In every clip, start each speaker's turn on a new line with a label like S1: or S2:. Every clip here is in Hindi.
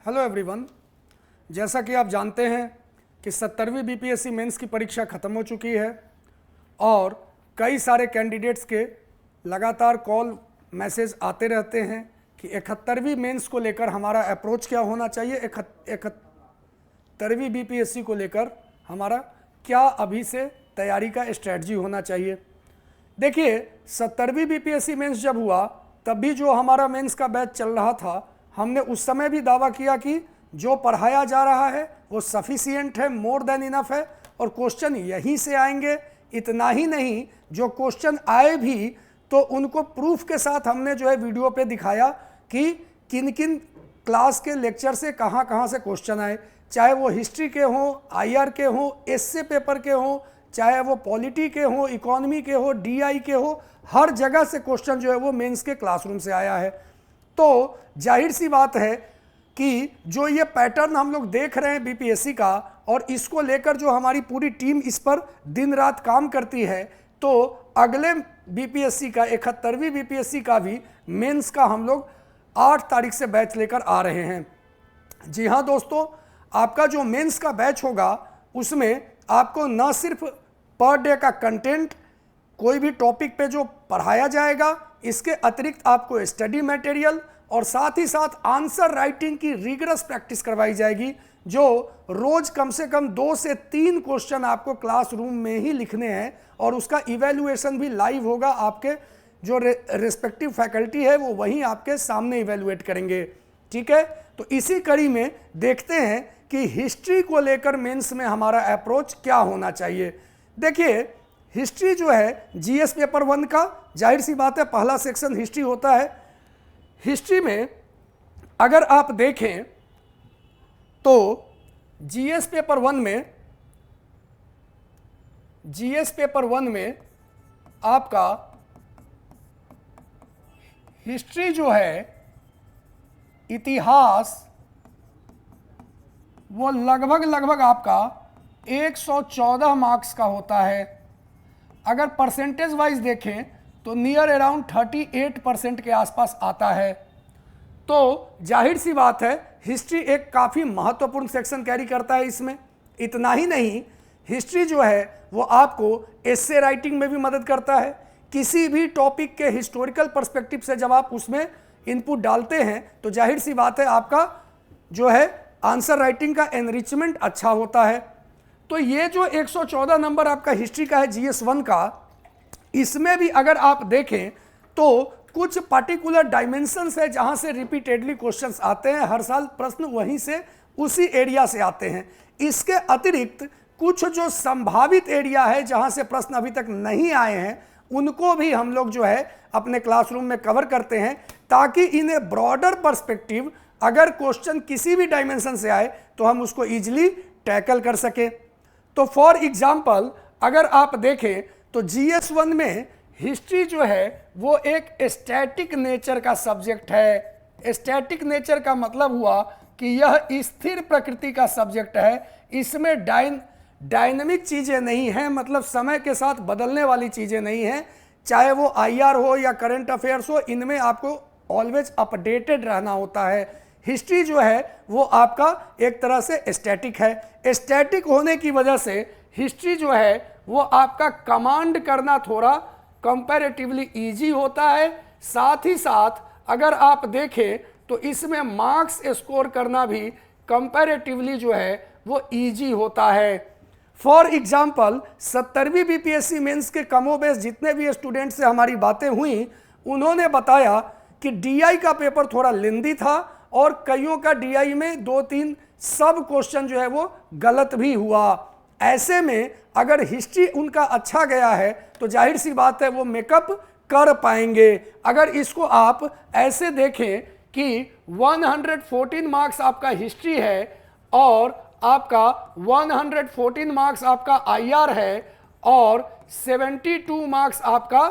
S1: हेलो एवरीवन, जैसा कि आप जानते हैं कि 70वीं बीपीएससी मेंस की परीक्षा ख़त्म हो चुकी है और कई सारे कैंडिडेट्स के लगातार कॉल मैसेज आते रहते हैं कि 71वीं मेंस को लेकर हमारा अप्रोच क्या होना चाहिए, 71वीं बीपीएससी को लेकर हमारा क्या अभी से तैयारी का स्ट्रेटजी होना चाहिए। देखिए, 70वीं बीपीएससी मेंस जब हुआ तब भी जो हमारा मेंस का बैच चल रहा था, हमने उस समय भी दावा किया कि जो पढ़ाया जा रहा है वो सफिशिएंट है, मोर देन इनफ है और क्वेश्चन यहीं से आएंगे। इतना ही नहीं, जो क्वेश्चन आए भी तो उनको प्रूफ के साथ हमने जो है वीडियो पे दिखाया कि किन किन क्लास के लेक्चर से कहाँ कहाँ से क्वेश्चन आए, चाहे वो हिस्ट्री के हों, आईआर के हों, एसए पेपर के हों, चाहे वो पॉलिटी के हों, इकोनॉमी के हो, डीआई के हो, हर जगह से क्वेश्चन जो है वो मेंस के क्लासरूम से आया है। तो जाहिर सी बात है कि जो ये पैटर्न हम लोग देख रहे हैं बीपीएससी का, और इसको लेकर जो हमारी पूरी टीम इस पर दिन रात काम करती है, तो अगले बीपीएससी का 71वीं बीपीएससी का भी मेंस का हम लोग 8 तारीख से बैच लेकर आ रहे हैं। जी हाँ दोस्तों, आपका जो मेंस का बैच होगा उसमें आपको न सिर्फ पर डे का कंटेंट, कोई भी टॉपिक पे जो पढ़ाया जाएगा, इसके अतिरिक्त आपको स्टडी मटेरियल और साथ ही साथ आंसर राइटिंग की रिगरस प्रैक्टिस करवाई जाएगी, जो रोज कम से कम 2 से 3 क्वेश्चन आपको क्लासरूम में ही लिखने हैं और उसका इवैल्यूएशन भी लाइव होगा। आपके जो रिस्पेक्टिव फैकल्टी है वो वहीं आपके सामने इवैल्यूएट करेंगे। ठीक है, तो इसी कड़ी में देखते हैं कि हिस्ट्री को लेकर मेंस में हमारा अप्रोच क्या होना चाहिए। देखिए, हिस्ट्री जो है जीएस पेपर 1 का, जाहिर सी बात है पहला सेक्शन हिस्ट्री होता है। हिस्ट्री में अगर आप देखें तो जीएस पेपर 1 में आपका हिस्ट्री जो है, इतिहास, वो लगभग आपका 114 मार्क्स का होता है। अगर परसेंटेज वाइज देखें तो नियर अराउंड 38% के आसपास आता है। तो जाहिर सी बात है हिस्ट्री एक काफ़ी महत्वपूर्ण सेक्शन कैरी करता है इसमें। इतना ही नहीं, हिस्ट्री जो है वो आपको एस्से राइटिंग में भी मदद करता है। किसी भी टॉपिक के हिस्टोरिकल पर्सपेक्टिव से जब आप उसमें इनपुट डालते हैं तो जाहिर सी बात है आपका जो है आंसर राइटिंग का एनरिचमेंट अच्छा होता है। तो ये जो 114 नंबर आपका हिस्ट्री का है जीएस 1 का, इसमें भी अगर आप देखें तो कुछ पर्टिकुलर डायमेंशंस है जहां से रिपीटेडली क्वेश्चंस आते हैं। हर साल प्रश्न वहीं से उसी एरिया से आते हैं। इसके अतिरिक्त कुछ जो संभावित एरिया है जहां से प्रश्न अभी तक नहीं आए हैं, उनको भी हम लोग जो है अपने क्लासरूम में कवर करते हैं, ताकि इन ए ब्रॉडर पर्सपेक्टिव अगर क्वेश्चन किसी भी डायमेंशन से आए तो हम उसको ईजिली टैकल कर सके। तो फॉर एग्जाम्पल अगर आप देखें तो जीएस 1 में हिस्ट्री जो है वो एक स्टैटिक नेचर का सब्जेक्ट है। स्टैटिक नेचर का मतलब हुआ कि यह स्थिर प्रकृति का सब्जेक्ट है। इसमें डायनामिक चीज़ें नहीं हैं, मतलब समय के साथ बदलने वाली चीज़ें नहीं हैं। चाहे वो आईआर हो या करंट अफेयर्स हो, इनमें आपको ऑलवेज अपडेटेड रहना होता है। हिस्ट्री जो है वो आपका एक तरह से स्टैटिक है। स्टैटिक होने की वजह से हिस्ट्री जो है वो आपका कमांड करना थोड़ा कंपैरेटिवली इजी होता है। साथ ही साथ अगर आप देखें तो इसमें मार्क्स स्कोर करना भी कंपैरेटिवली जो है वो इजी होता है। फॉर एग्जांपल 70वीं बीपीएससी मेंस के कमोबेश जितने भी स्टूडेंट से हमारी बातें हुई, उन्होंने बताया कि डीआई का पेपर थोड़ा लेंदी था और कईयों का डीआई में 2-3 सब क्वेश्चन जो है वो गलत भी हुआ। ऐसे में अगर हिस्ट्री उनका अच्छा गया है तो जाहिर सी बात है वो मेकअप कर पाएंगे। अगर इसको आप ऐसे देखें कि 114 मार्क्स आपका हिस्ट्री है और आपका 114 मार्क्स आपका आईआर है और 72 मार्क्स आपका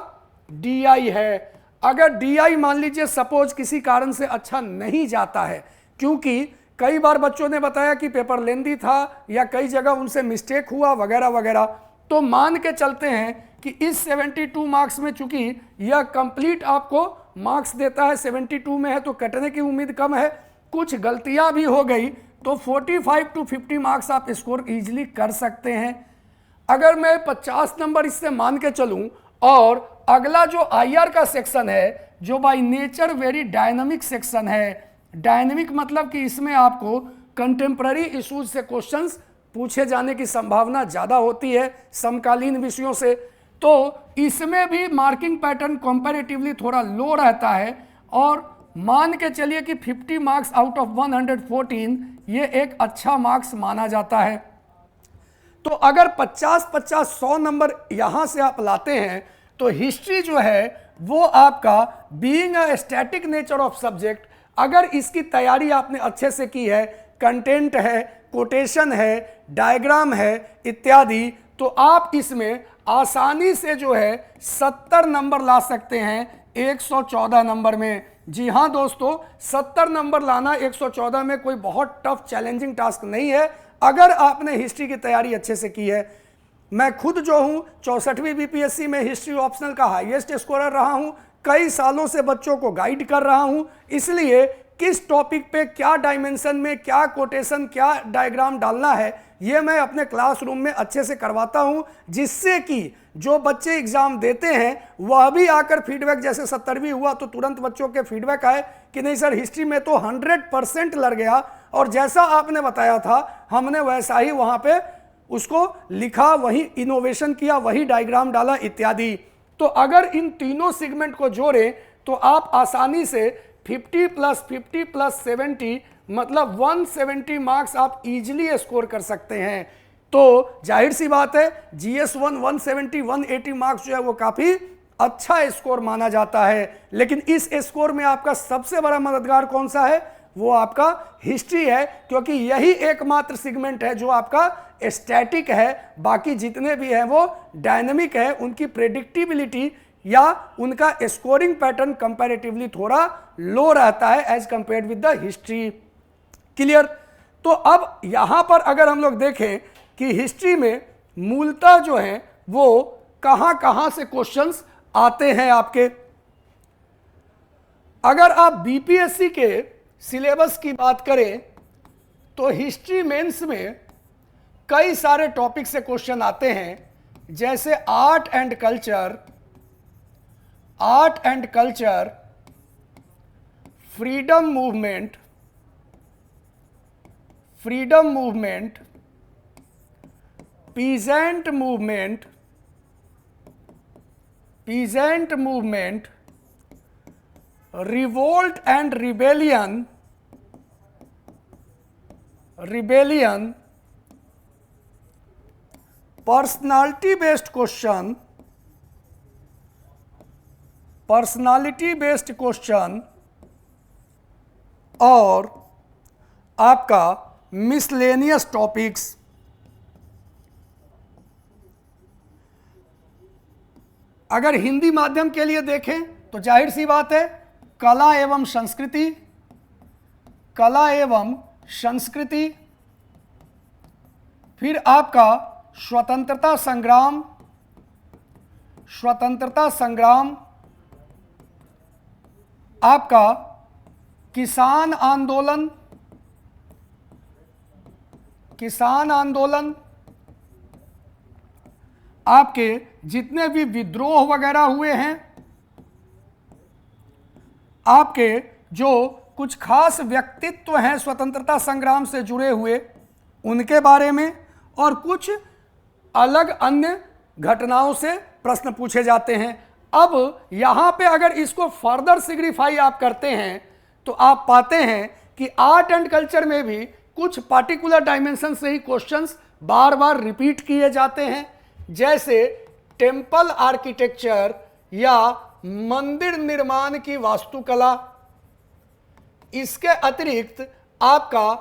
S1: डीआई है। अगर डीआई मान लीजिए सपोज किसी कारण से अच्छा नहीं जाता है, क्योंकि कई बार बच्चों ने बताया कि पेपर लेंदी था या कई जगह उनसे मिस्टेक हुआ वगैरह वगैरह, तो मान के चलते हैं कि इस 72 मार्क्स में, चूंकि यह कंप्लीट आपको मार्क्स देता है, 72 में है तो कटने की उम्मीद कम है, कुछ गलतियां भी हो गई तो 45 to 50 मार्क्स आप स्कोर इजीली कर सकते हैं। अगर मैं 50 नंबर इससे मान के चलूं और अगला जो आईआर का सेक्शन है जो by nature very dynamic section है, डायनामिक मतलब कि इसमें आपको कंटेम्प्ररी इश्यूज से क्वेश्चंस पूछे जाने की संभावना ज़्यादा होती है समकालीन विषयों से, तो इसमें भी मार्किंग पैटर्न कंपैरेटिवली थोड़ा लो रहता है और मान के चलिए कि 50 मार्क्स आउट ऑफ 114 ये एक अच्छा मार्क्स माना जाता है। तो अगर 50-50-100 नंबर यहाँ से आप लाते हैं तो हिस्ट्री जो है वो आपका being a static nature of subject, अगर इसकी तैयारी आपने अच्छे से की है, कंटेंट है, कोटेशन है, डायग्राम है इत्यादि, तो आप इसमें आसानी से जो है 70 नंबर ला सकते हैं 114 नंबर में। जी हाँ दोस्तों, 70 नंबर लाना 114 में कोई बहुत टफ चैलेंजिंग टास्क नहीं है अगर आपने हिस्ट्री की तैयारी अच्छे से की है। मैं खुद जो हूं 64वीं बीपीएससी में हिस्ट्री ऑप्शनल का हाईएस्ट स्कोरर रहा हूं, कई सालों से बच्चों को गाइड कर रहा हूं, इसलिए किस टॉपिक पे क्या डायमेंशन में क्या कोटेशन क्या डायग्राम डालना है ये मैं अपने क्लासरूम में अच्छे से करवाता हूं, जिससे कि जो बच्चे एग्जाम देते हैं वह भी आकर फीडबैक, जैसे 70वीं हुआ तो तुरंत बच्चों के फीडबैक आए कि नहीं सर हिस्ट्री में तो 100% लग गया और जैसा आपने बताया था हमने वैसा ही वहां पे उसको लिखा, वही इनोवेशन किया, वही डायग्राम डाला इत्यादि। तो अगर इन तीनों सेगमेंट को जोड़े तो आप आसानी से 50 + 50 + 70 मतलब 170 मार्क्स आप इजीली स्कोर कर सकते हैं। तो जाहिर सी बात है GS1 170 180 मार्क्स जो है वो काफी अच्छा स्कोर माना जाता है, लेकिन इस स्कोर में आपका सबसे बड़ा मददगार कौन सा है? वो आपका हिस्ट्री है, क्योंकि यही एकमात्र सेगमेंट है जो आपका स्टैटिक है, बाकी जितने भी हैं वो डायनामिक है, उनकी प्रेडिक्टिबिलिटी या उनका स्कोरिंग पैटर्न कंपैरेटिवली थोड़ा लो रहता है as compared with the history. Clear? तो अब यहां पर अगर हम लोग देखें कि हिस्ट्री में मूलतः जो है वो कहां से क्वेश्चंस आते हैं आपके, अगर आप बीपीएससी के सिलेबस की बात करें तो हिस्ट्री मेंस में कई सारे टॉपिक से क्वेश्चन आते हैं, जैसे art and culture, freedom movement, peasant movement, revolt and rebellion, personality based question और आपका मिसलेनियस टॉपिक्स। अगर हिंदी माध्यम के लिए देखें तो जाहिर सी बात है कला एवं संस्कृति, फिर आपका स्वतंत्रता संग्राम, आपका किसान आंदोलन, आपके जितने भी विद्रोह वगैरह हुए हैं, आपके जो कुछ खास व्यक्तित्व हैं स्वतंत्रता संग्राम से जुड़े हुए उनके बारे में, और कुछ अलग अन्य घटनाओं से प्रश्न पूछे जाते हैं। अब यहां पे अगर इसको फर्दर सिग्निफाई आप करते हैं तो आप पाते हैं कि आर्ट एंड कल्चर में भी कुछ पार्टिकुलर डायमेंशन से ही क्वेश्चंस बार बार रिपीट किए जाते हैं, जैसे टेम्पल आर्किटेक्चर या मंदिर निर्माण की वास्तुकला। इसके अतिरिक्त आपका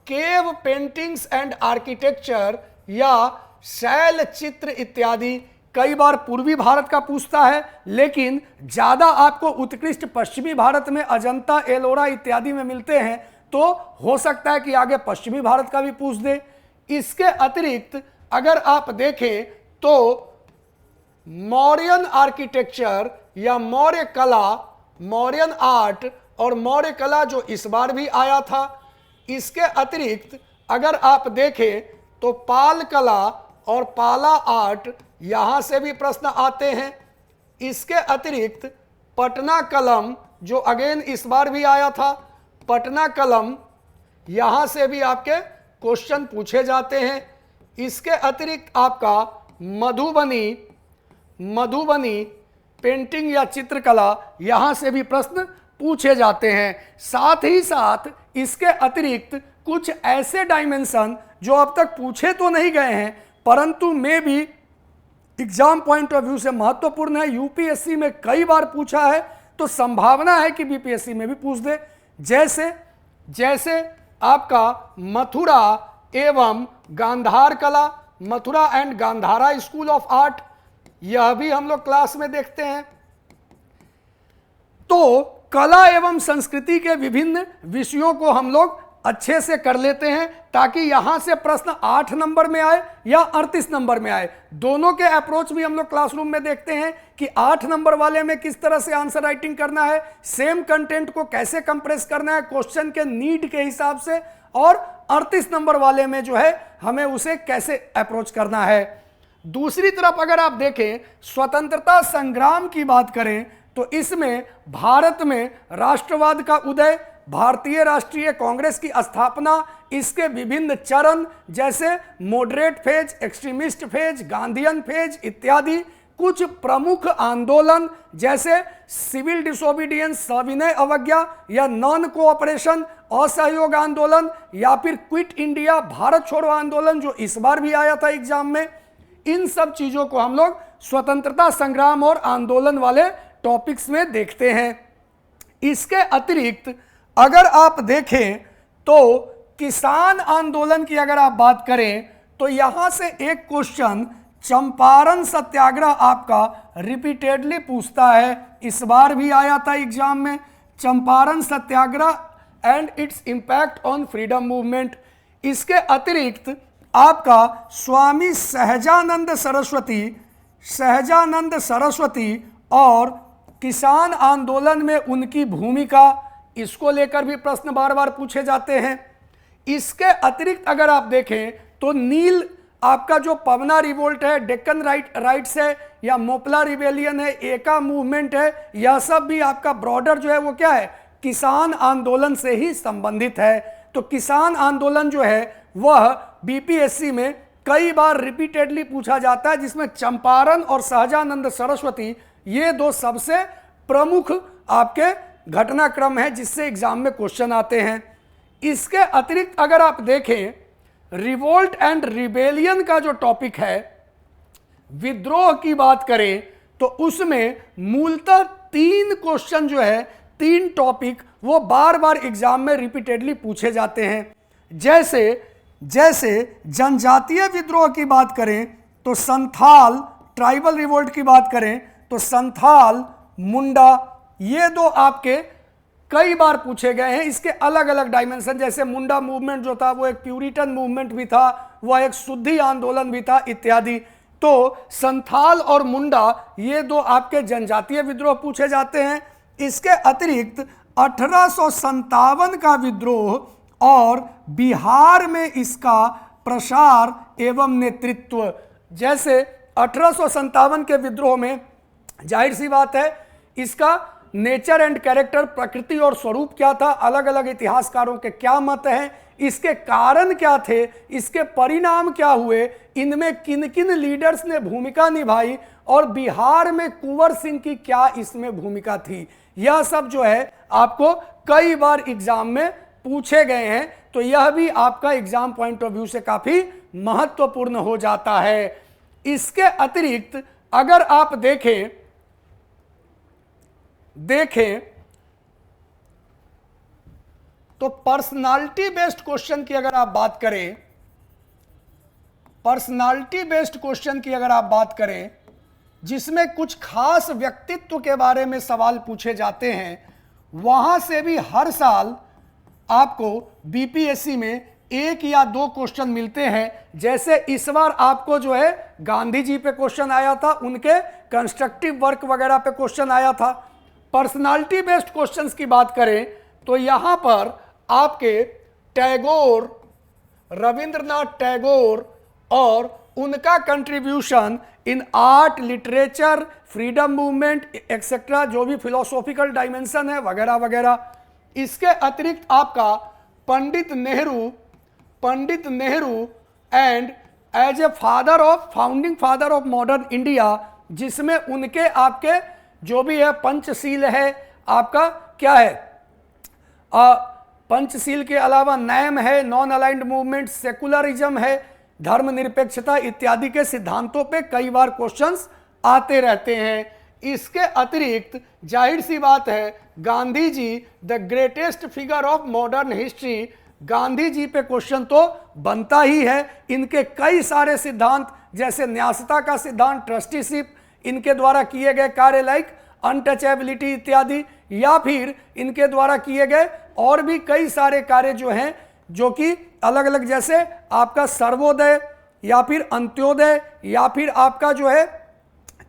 S1: केव पेंटिंग्स एंड आर्किटेक्चर या शैल चित्र इत्यादि कई बार पूर्वी भारत का पूछता है, लेकिन ज्यादा आपको उत्कृष्ट पश्चिमी भारत में अजंता, एलोरा इत्यादि में मिलते हैं, तो हो सकता है कि आगे पश्चिमी भारत का भी पूछ दे। इसके अतिरिक्त अगर आप देखें तो मौर्यन आर्किटेक्चर या मौर्य कला, मौर्यन आर्ट और मौर्य कला जो इस बार भी आया था। इसके अतिरिक्त अगर आप देखें तो पाल कला और पाला आर्ट यहां से भी प्रश्न आते हैं। इसके अतिरिक्त पटना कलम जो अगेन इस बार भी आया था, पटना कलम यहां से भी आपके क्वेश्चन पूछे जाते हैं। इसके अतिरिक्त आपका मधुबनी पेंटिंग या चित्रकला यहां से भी प्रश्न पूछे जाते हैं। साथ ही साथ इसके अतिरिक्त कुछ ऐसे डायमेंशन जो अब तक पूछे तो नहीं गए हैं परंतु में भी एग्जाम पॉइंट ऑफ व्यू से महत्वपूर्ण है, यूपीएससी में कई बार पूछा है तो संभावना है कि बीपीएससी में भी पूछ दे। जैसे आपका मथुरा एवं गांधार कला, Mathura and Gandhara school of art, यह भी हम लोग क्लास में देखते हैं। तो कला एवं संस्कृति के विभिन्न विषयों को हम लोग अच्छे से कर लेते हैं ताकि यहां से प्रश्न 8 नंबर में आए या 38 नंबर में आए। दोनों के अप्रोच भी हम लोग क्लासरूम में देखते हैं कि 8 नंबर वाले में किस तरह से आंसर राइटिंग करना है, सेम कंटेंट को कैसे कंप्रेस करना है क्वेश्चन के नीड के हिसाब से, और 38 नंबर वाले में जो है हमें उसे कैसे अप्रोच करना है। दूसरी तरफ अगर आप देखें स्वतंत्रता संग्राम की बात करें तो इसमें भारत में राष्ट्रवाद का उदय, भारतीय राष्ट्रीय कांग्रेस की स्थापना, इसके विभिन्न चरण जैसे moderate phase, extremist phase, Gandhian phase इत्यादि, कुछ प्रमुख आंदोलन जैसे सिविल डिसोबीडियंस, सविनय अवज्ञा या नॉन कोऑपरेशन, असहयोग आंदोलन या फिर क्विट इंडिया, भारत छोड़ो आंदोलन जो इस बार भी आया था एग्जाम में, इन सब चीजों को हम लोग स्वतंत्रता संग्राम और आंदोलन वाले टॉपिक्स में देखते हैं। इसके अतिरिक्त अगर आप देखें तो किसान आंदोलन की अगर आप बात करें तो यहां से एक क्वेश्चन चंपारण सत्याग्रह आपका रिपीटेडली पूछता है, इस बार भी आया था एग्जाम में, Champaran Satyagraha and its impact on freedom movement. इसके अतिरिक्त आपका स्वामी सहजानंद सरस्वती और किसान आंदोलन में उनकी भूमिका, इसको लेकर भी प्रश्न बार बार पूछे जाते हैं। इसके अतिरिक्त अगर आप देखें तो नील आपका जो पवना रिवोल्ट है, डेक्कन राइट्स है या मोपला रिबेलियन है, एका मूवमेंट है, यह सब भी आपका ब्रॉडर जो है वो क्या है, किसान आंदोलन से ही संबंधित है। तो किसान आंदोलन जो है वह बीपीएससी में कई बार रिपीटेडली पूछा जाता है, जिसमें चंपारण और सहजानंद सरस्वती ये दो सबसे प्रमुख आपके घटनाक्रम है जिससे एग्जाम में क्वेश्चन आते हैं। इसके अतिरिक्त अगर आप देखें रिवोल्ट एंड रिबेलियन का जो टॉपिक है, विद्रोह की बात करें तो उसमें मूलतः 3 क्वेश्चन जो है, 3 टॉपिक वो बार बार एग्जाम में रिपीटेडली पूछे जाते हैं। जैसे जनजातीय विद्रोह की बात करें तो संथाल, ट्राइबल रिवोल्ट की बात करें तो संथाल, मुंडा, ये दो आपके कई बार पूछे गए हैं। इसके अलग अलग डायमेंशन, जैसे मुंडा मूवमेंट जो था वो एक प्यूरिटन मूवमेंट भी था, वह एक शुद्धि आंदोलन भी था इत्यादि। तो संथाल और मुंडा ये दो आपके जनजातीय विद्रोह पूछे जाते हैं। इसके अतिरिक्त 1857 का विद्रोह और बिहार में इसका प्रसार एवं नेतृत्व, जैसे 1857 के विद्रोह में जाहिर सी बात है इसका नेचर एंड कैरेक्टर, प्रकृति और स्वरूप क्या था, अलग अलग इतिहासकारों के क्या मत हैं, इसके कारण क्या थे, इसके परिणाम क्या हुए, इनमें किन किन लीडर्स ने भूमिका निभाई और बिहार में कुंवर सिंह की क्या इसमें भूमिका थी, यह सब जो है आपको कई बार एग्जाम में पूछे गए हैं। तो यह भी आपका एग्जाम पॉइंट ऑफ व्यू से काफी महत्वपूर्ण हो जाता है। इसके अतिरिक्त अगर आप देखें तो पर्सनालिटी बेस्ड क्वेश्चन की अगर आप बात करें, जिसमें कुछ खास व्यक्तित्व के बारे में सवाल पूछे जाते हैं, वहां से भी हर साल आपको बीपीएससी में 1 या 2 क्वेश्चन मिलते हैं। जैसे इस बार आपको जो है गांधी जी पे क्वेश्चन आया था, उनके कंस्ट्रक्टिव वर्क वगैरह पे क्वेश्चन आया था। पर्सनालिटी बेस्ड क्वेश्चंस की बात करें तो यहां पर आपके टैगोर, रविंद्रनाथ टैगोर और उनका contribution in art, literature, freedom movement etcetera, जो भी फिलोसॉफिकल डायमेंशन है वगैरह वगैरह। इसके अतिरिक्त आपका Pandit Nehru and as a founding father of modern India, जिसमें उनके आपके जो भी है पंचशील है, आपका क्या है पंचशील के अलावा नैम है, नॉन अलाइंड मूवमेंट, सेकुलरिज्म है, धर्मनिरपेक्षता इत्यादि के सिद्धांतों पे कई बार क्वेश्चंस आते रहते हैं। इसके अतिरिक्त जाहिर सी बात है Gandhi ji the greatest figure of modern history, Gandhi ji पे क्वेश्चन तो बनता ही है। इनके कई सारे सिद्धांत जैसे न्यासता का सिद्धांत, ट्रस्टीशिप, इनके द्वारा किए गए कार्य लाइक अनटचेबिलिटी इत्यादि, या फिर इनके द्वारा किए गए और भी कई सारे कार्य जो हैं जो कि अलग अलग, जैसे आपका सर्वोदय या फिर अंत्योदय, या फिर आपका जो है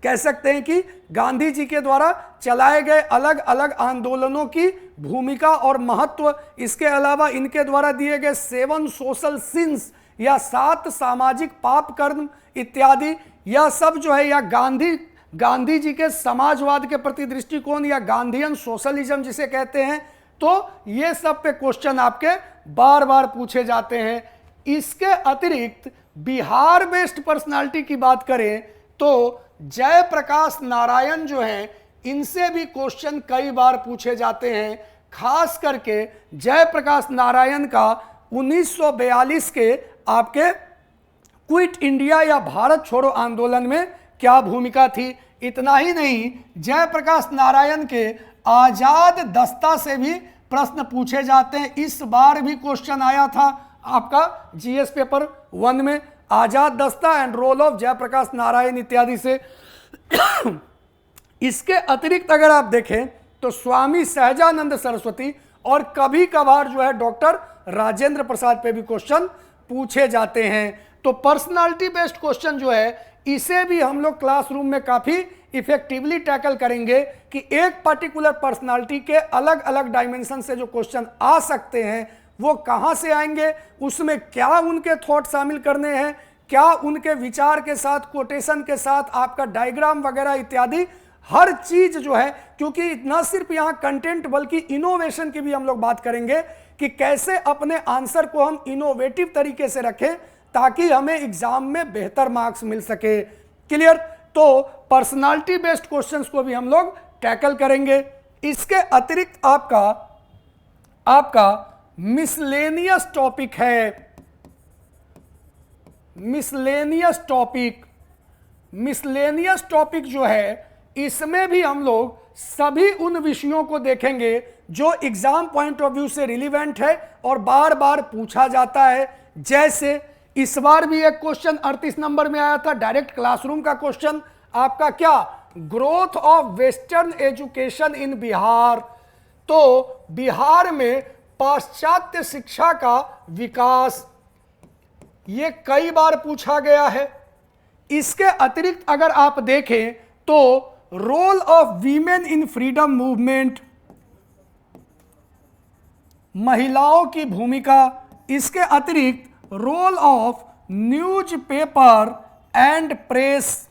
S1: कह सकते हैं कि गांधी जी के द्वारा चलाए गए अलग अलग आंदोलनों की भूमिका और महत्व, इसके अलावा इनके द्वारा दिए गए 7 सोशल सिंस या 7 सामाजिक पाप कर्म इत्यादि, यह सब जो है, या गांधी जी के समाजवाद के प्रति दृष्टिकोण या गांधीयन सोशलिज्म जिसे कहते हैं, तो ये सब पे क्वेश्चन आपके बार बार पूछे जाते हैं। इसके अतिरिक्त बिहार बेस्ड पर्सनालिटी की बात करें तो जयप्रकाश नारायण जो हैं, इनसे भी क्वेश्चन कई बार पूछे जाते हैं। खास करके जयप्रकाश नारायण का 1942 के आपके क्विट इंडिया या भारत छोड़ो आंदोलन में क्या भूमिका थी। इतना ही नहीं, जयप्रकाश नारायण के आजाद दस्ता से भी प्रश्न पूछे जाते हैं। इस बार भी क्वेश्चन आया था आपका जीएस पेपर 1 में, Azad Dasta and role of Jayaprakash Narayan इत्यादि से। इसके अतिरिक्त अगर आप देखें तो स्वामी सहजानंद सरस्वती और कभी कभार जो है डॉक्टर राजेंद्र प्रसाद पे भी क्वेश्चन पूछे जाते हैं। तो पर्सनालिटी बेस्ड क्वेश्चन जो है, इसे भी हम लोग क्लासरूम में काफी इफेक्टिवली टैकल करेंगे कि एक पर्टिकुलर पर्सनालिटी के अलग अलग डायमेंशन से जो क्वेश्चन आ सकते हैं वो कहां से आएंगे, उसमें क्या उनके थॉट शामिल करने हैं, क्या उनके विचार के साथ, कोटेशन के साथ, आपका डायग्राम वगैरह इत्यादि हर चीज जो है, क्योंकि न सिर्फ यहां कंटेंट बल्कि इनोवेशन की भी हम लोग बात करेंगे कि कैसे अपने आंसर को हम इनोवेटिव तरीके से रखें ताकि हमें एग्जाम में बेहतर मार्क्स मिल सके। क्लियर? तो पर्सनालिटी बेस्ड क्वेश्चंस को भी हम लोग टैकल करेंगे। इसके अतिरिक्त आपका मिसलेनियस टॉपिक है। मिसलेनियस टॉपिक जो है, इसमें भी हम लोग सभी उन विषयों को देखेंगे जो एग्जाम पॉइंट ऑफ व्यू से रिलीवेंट है और बार बार पूछा जाता है। जैसे इस बार भी एक क्वेश्चन 38 नंबर में आया था, डायरेक्ट क्लासरूम का क्वेश्चन आपका, क्या growth of western education in Bihar. तो बिहार में पाश्चात्य शिक्षा का विकास, ये कई बार पूछा गया है। इसके अतिरिक्त अगर आप देखें तो role of women in freedom movement, महिलाओं की भूमिका। इसके अतिरिक्त role of newspaper and press,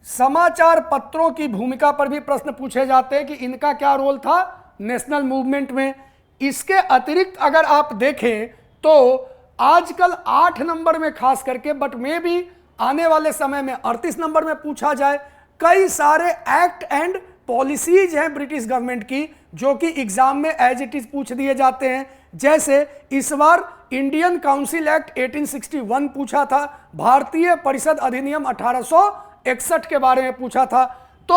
S1: समाचार पत्रों की भूमिका पर भी प्रश्न पूछे जाते हैं कि इनका क्या रोल था नेशनल मूवमेंट में। इसके अतिरिक्त अगर आप देखें तो आजकल 8 नंबर में खास करके, बट में भी आने वाले समय में 38 नंबर में पूछा जाए, कई सारे एक्ट एंड पॉलिसीज हैं ब्रिटिश गवर्नमेंट की जो कि एग्जाम में एज इट इज पूछ दिए जाते हैं। जैसे इस बार इंडियन काउंसिल एक्ट 1861 पूछा था, भारतीय परिषद अधिनियम 1861 के बारे में पूछा था। तो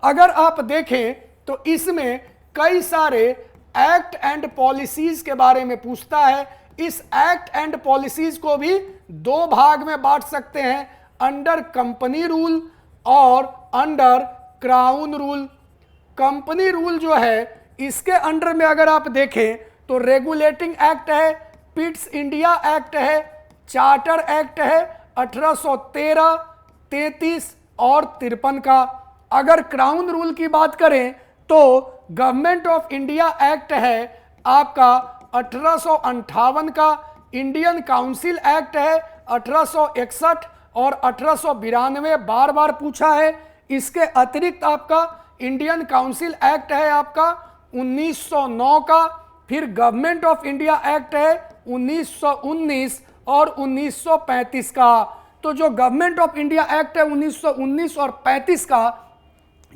S1: अगर आप देखें तो इसमें कई सारे एक्ट एंड पॉलिसीज के बारे में पूछता है। इस एक्ट एंड पॉलिसीज को भी 2 भाग में बांट सकते हैं, अंडर कंपनी रूल और under crown rule. Company rule जो है, इसके अंडर में अगर आप देखें तो रेगुलेटिंग एक्ट है, पिट्स इंडिया एक्ट है, चार्टर एक्ट है 1813, 33 और 53 का। अगर क्राउन रूल की बात करें तो गवर्नमेंट ऑफ इंडिया एक्ट है आपका 1858 का, इंडियन काउंसिल एक्ट है 1861 और 1892 बार बार पूछा है। इसके अतिरिक्त आपका इंडियन काउंसिल एक्ट है आपका 1909 का, फिर गवर्नमेंट ऑफ इंडिया एक्ट है 1919 और 1935 का। तो जो गवर्नमेंट ऑफ इंडिया एक्ट है 1919 और 35 का,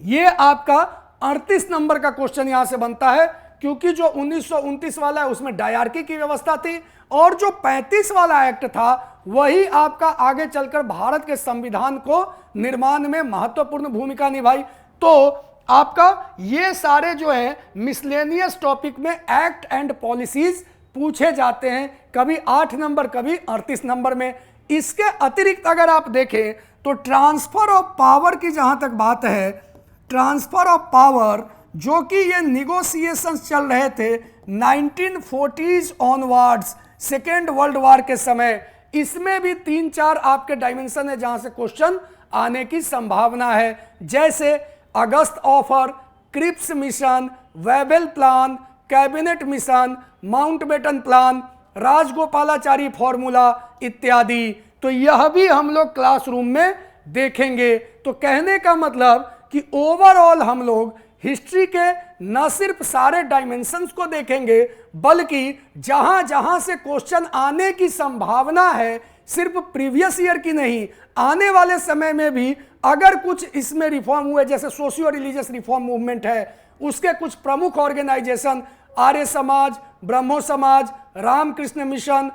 S1: ये आपका 38 नंबर का क्वेश्चन यहां से बनता है, क्योंकि जो 1929 वाला है उसमें डायरार्की की व्यवस्था थी और जो 35 वाला एक्ट था वही आपका आगे चलकर भारत के संविधान को निर्माण में महत्वपूर्ण भूमिका निभाई। तो आपका ये सारे जो है मिसलेनियस टॉपिक में एक्ट एंड पॉलिसीज पूछे जाते हैं, कभी 8 नंबर कभी 38 नंबर में। इसके अतिरिक्त अगर आप देखें तो ट्रांसफर ऑफ पावर की जहां तक बात है, ट्रांसफर ऑफ पावर जो कि ये निगोशिएशंस चल रहे थे 1940s onwards, second world war के समय, इसमें भी 3-4 आपके डायमेंशन है जहां से क्वेश्चन आने की संभावना है, जैसे अगस्त offer, Cripps mission, Wavell plan, cabinet mission, Mountbatten plan, Rajagopalachari formula इत्यादि। तो यह भी हम लोग क्लासरूम में देखेंगे। तो कहने का मतलब कि ओवरऑल हम लोग हिस्ट्री के न सिर्फ सारे डायमेंशंस को देखेंगे, बल्कि जहां जहां से क्वेश्चन आने की संभावना है, सिर्फ प्रीवियस ईयर की नहीं, आने वाले समय में भी अगर कुछ इसमें रिफॉर्म हुए, जैसे सोशियो रिलीजियस रिफॉर्म मूवमेंट है, उसके कुछ प्रमुख ऑर्गेनाइजेशन आर्य समाज, ब्रह्मो समाज, रामकृष्ण मिशन,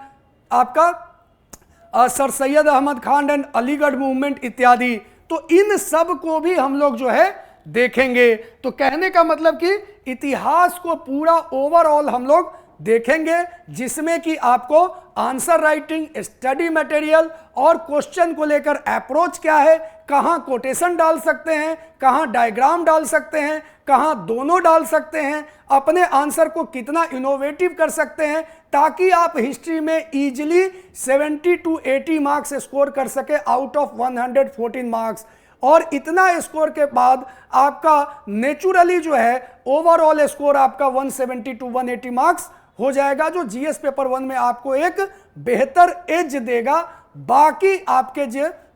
S1: आपका Sir Syed Ahmad Khan and Aligarh movement इत्यादि, तो इन सब को भी हम लोग जो है देखेंगे। तो कहने का मतलब कि इतिहास को पूरा ओवरऑल हम लोग देखेंगे, जिसमें कि आपको आंसर राइटिंग, स्टडी मटेरियल और क्वेश्चन को लेकर अप्रोच क्या है, कहां कोटेशन डाल सकते हैं, कहां डायग्राम डाल सकते हैं, कहां दोनों डाल सकते हैं, अपने आंसर को कितना इनोवेटिव कर सकते हैं, ताकि आप हिस्ट्री में इजीली 70 to 80 मार्क्स स्कोर कर सके आउट ऑफ 114 मार्क्स। और इतना स्कोर के बाद आपका नेचुरली जो है ओवरऑल स्कोर आपका 170 to 180 मार्क्स हो जाएगा, जो जीएस पेपर 1 में आपको एक बेहतर एज देगा बाकी आपके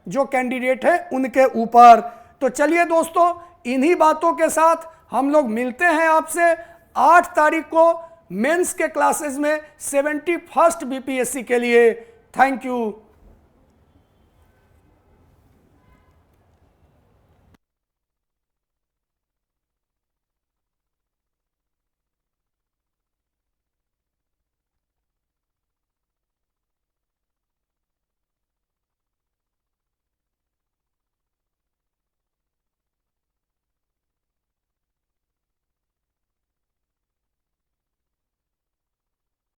S1: जो कैंडिडेट है उनके ऊपर। तो चलिए दोस्तों, इन्हीं बातों के साथ हम लोग मिलते हैं आपसे 8 तारीख को मेंस के क्लासेस में 71st बीपीएससी के लिए। Thank you.